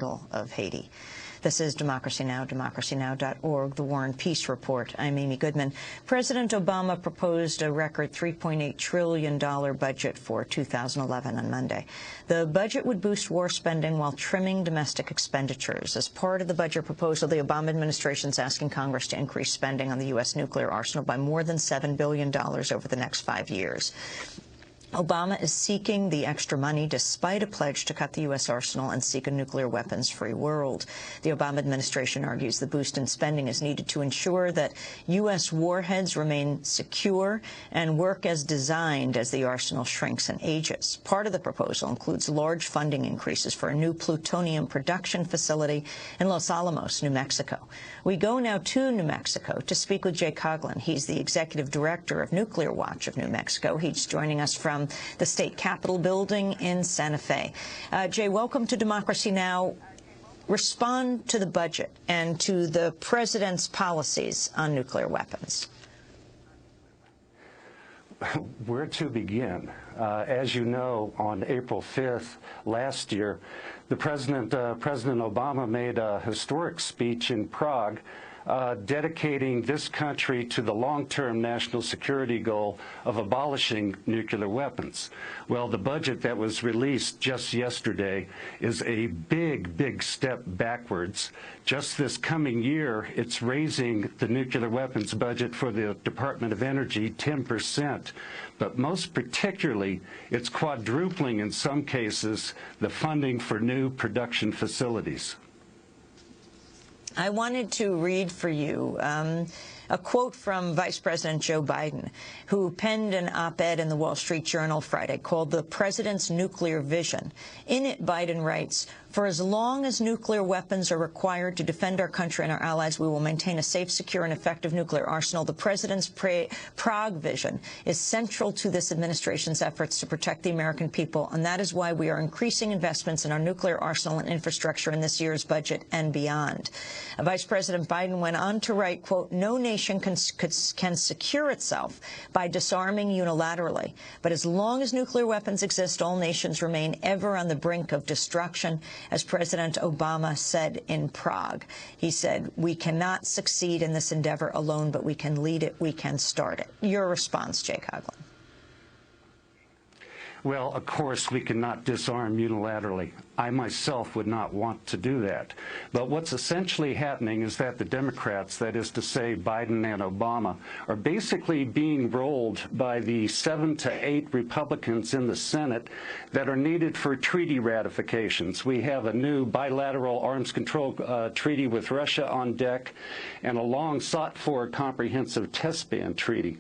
of Haiti. This is Democracy Now!, democracynow.org, The War and Peace Report. I'm Amy Goodman. President Obama proposed a record $3.8 trillion budget for 2011 on Monday. The budget would boost war spending while trimming domestic expenditures. As part of the budget proposal, the Obama administration is asking Congress to increase spending on the U.S. nuclear arsenal by more than $7 billion over the next 5 years. Obama is seeking the extra money despite a pledge to cut the U.S. arsenal and seek a nuclear weapons-free world. The Obama administration argues the boost in spending is needed to ensure that U.S. warheads remain secure and work as designed as the arsenal shrinks and ages. Part of the proposal includes large funding increases for a new plutonium production facility in Los Alamos, New Mexico. We go now to New Mexico to speak with Jay Coughlin. He's the executive director of Nuclear Watch of New Mexico. He's joining us from the state capitol building in Santa Fe. Jay, welcome to Democracy Now! Respond to the budget and to the president's policies on nuclear weapons. Where to begin? As you know, on April 5th last year, President Obama made a historic speech in Prague dedicating this country to the long-term national security goal of abolishing nuclear weapons. Well, the budget that was released just yesterday is a big, big step backwards. Just this coming year, it's raising the nuclear weapons budget for the Department of Energy 10%, but most particularly, it's quadrupling in some cases the funding for new production facilities. I wanted to read for you a quote from Vice President Joe Biden, who penned an op-ed in the Wall Street Journal Friday called "The President's Nuclear Vision." In it, Biden writes, "For as long as nuclear weapons are required to defend our country and our allies, we will maintain a safe, secure, and effective nuclear arsenal. The President's Prague vision is central to this administration's efforts to protect the American people, and that is why we are increasing investments in our nuclear arsenal and infrastructure in this year's budget and beyond." Vice President Biden went on to write, quote, "No nation can secure itself by disarming unilaterally. But as long as nuclear weapons exist, all nations remain ever on the brink of destruction." As President Obama said in Prague, he said, "We cannot succeed in this endeavor alone, but we can lead it, we can start it." Your response, Jay Coughlin? Well, of course, we cannot disarm unilaterally. I myself would not want to do that. But what's essentially happening is that the Democrats, that is to say Biden and Obama, are basically being rolled by the 7 to 8 Republicans in the Senate that are needed for treaty ratifications. We have a new bilateral arms control treaty with Russia on deck and a long sought-for comprehensive test ban treaty.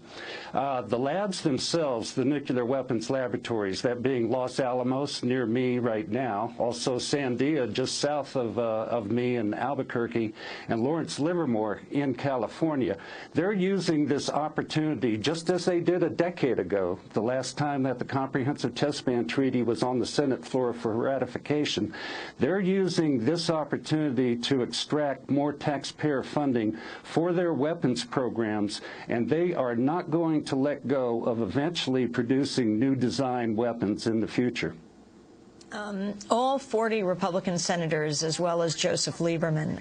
The labs themselves, the nuclear weapons laboratories, that being Los Alamos near me right now, also Sandia just south of me in Albuquerque, and Lawrence Livermore in California. They're using this opportunity just as they did a decade ago, the last time that the Comprehensive Test Ban Treaty was on the Senate floor for ratification. They're using this opportunity to extract more taxpayer funding for their weapons programs, and they are not going to let go of eventually producing new design weapons in the future. All 40 Republican senators, as well as Joseph Lieberman,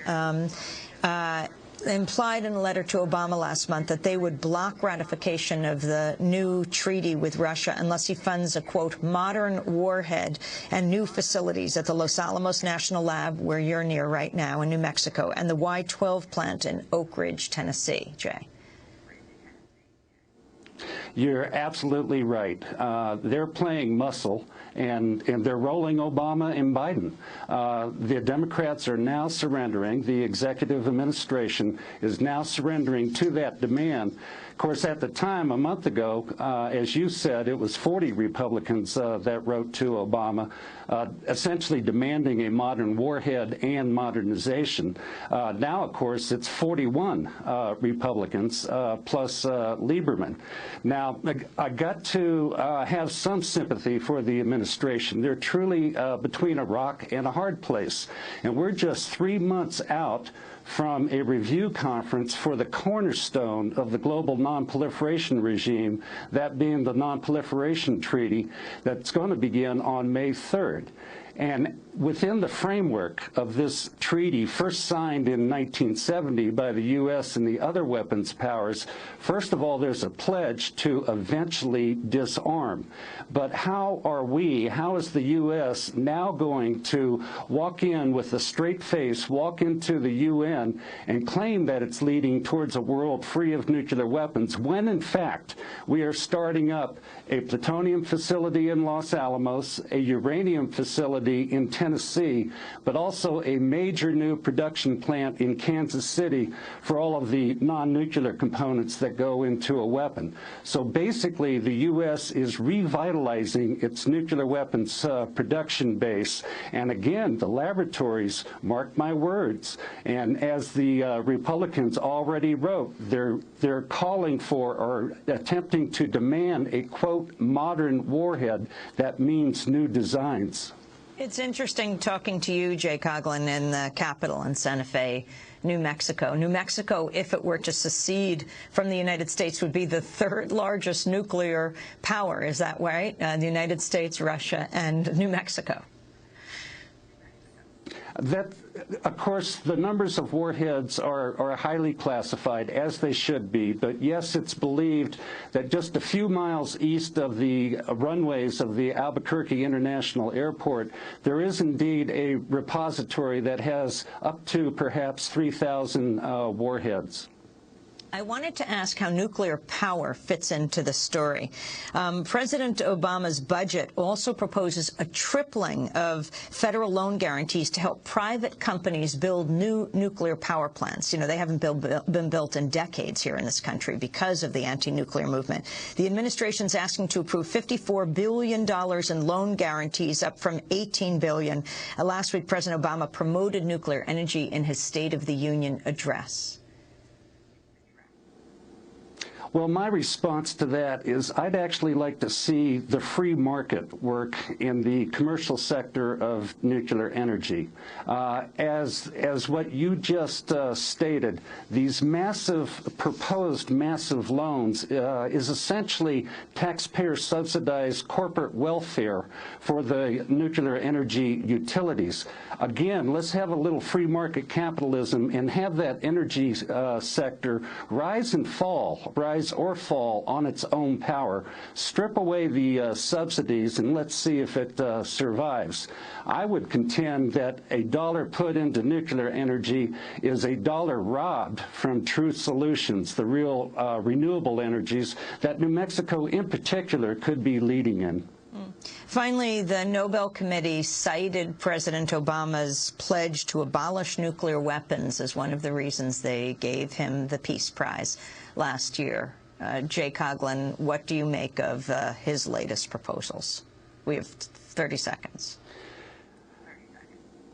implied in a letter to Obama last month that they would block ratification of the new treaty with Russia unless he funds a, quote, modern warhead and new facilities at the Los Alamos National Lab, where you're near right now in New Mexico, and the Y-12 plant in Oak Ridge, Tennessee. Jay? You're absolutely right. They're playing muscle, and they're rolling Obama and Biden. The Democrats are now surrendering. The executive administration is now surrendering to that demand. Of course, at the time, a month ago, as you said, it was 40 Republicans that wrote to Obama, essentially demanding a modern warhead and modernization. Now, of course, it's 41 Republicans plus Lieberman. Now, I got to have some sympathy for the administration. They're truly between a rock and a hard place. And we're just 3 months out from a review conference for the cornerstone of the global non-proliferation regime, that being the Non-Proliferation Treaty, that's going to begin on May 3rd. And within the framework of this treaty, first signed in 1970 by the U.S. and the other weapons powers, first of all, there's a pledge to eventually disarm. But how is the U.S. now going to walk in with a straight face, walk into the UN and claim that it's leading towards a world free of nuclear weapons, when in fact we are starting up a plutonium facility in Los Alamos, a uranium facility in Tennessee, but also a major new production plant in Kansas City for all of the non-nuclear components that go into a weapon. So basically, the U.S. is revitalizing its nuclear weapons production base. And again, the laboratories, mark my words, and as the Republicans already wrote, they're calling for or attempting to demand a, quote, modern warhead that means new designs. It's interesting talking to you, Jay Coughlin, in the Capitol in Santa Fe, New Mexico. New Mexico, if it were to secede from the United States, would be the third largest nuclear power. Is that right? The United States, Russia, and New Mexico. Of course, the numbers of warheads are highly classified, as they should be. But yes, it's believed that just a few miles east of the runways of the Albuquerque International Airport, there is indeed a repository that has up to perhaps 3,000 warheads. I wanted to ask how nuclear power fits into the story. President Obama's budget also proposes a tripling of federal loan guarantees to help private companies build new nuclear power plants. You know, they haven't been built in decades here in this country because of the anti-nuclear movement. The administration's asking to approve $54 billion in loan guarantees, up from $18 billion. Last week, President Obama promoted nuclear energy in his State of the Union address. Well, my response to that is I'd actually like to see the free market work in the commercial sector of nuclear energy. As what you just stated, these proposed massive loans is essentially taxpayer-subsidized corporate welfare for the nuclear energy utilities. Again, let's have a little free market capitalism and have that energy sector rise or fall on its own power. Strip away the subsidies and let's see if it survives. I would contend that a dollar put into nuclear energy is a dollar robbed from true solutions, the real renewable energies that New Mexico in particular could be leading in. Finally, the Nobel Committee cited President Obama's pledge to abolish nuclear weapons as one of the reasons they gave him the Peace Prize last year. Jay Coughlin, what do you make of his latest proposals? We have 30 seconds.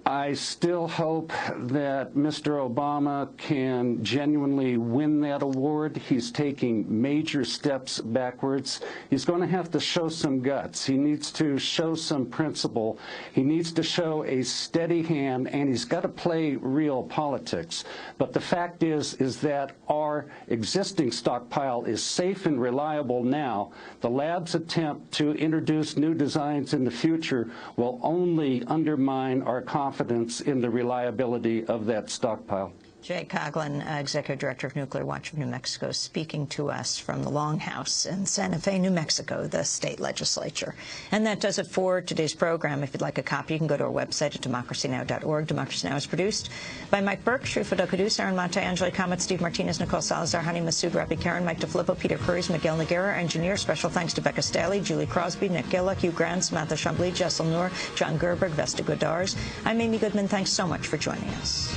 I still hope that Mr. Obama can genuinely win that award. He's taking major steps backwards. He's going to have to show some guts. He needs to show some principle. He needs to show a steady hand, and he's got to play real politics. But the fact is that our existing stockpile is safe and reliable now. The lab's attempt to introduce new designs in the future will only undermine our confidence in the reliability of that stockpile. Jay Coughlin, Executive Director of Nuclear Watch of New Mexico, speaking to us from the Longhouse in Santa Fe, New Mexico, the state legislature. And that does it for today's program. If you'd like a copy, you can go to our website at democracynow.org. Democracy Now! Is produced by Mike Burke, Shrufa Kadus, Aaron Monte, Angela Comet, Steve Martinez, Nicole Salazar, Hani Masood, Rabbi Karen, Mike DeFilippo, Peter Cruz, Miguel Noguera, engineer. Special thanks to Becca Staley, Julie Crosby, Nick Gillick, Hugh Grant, Samantha Chambly, Jessel Noor, John Gerberg, Vesta Godars. I'm Amy Goodman. Thanks so much for joining us.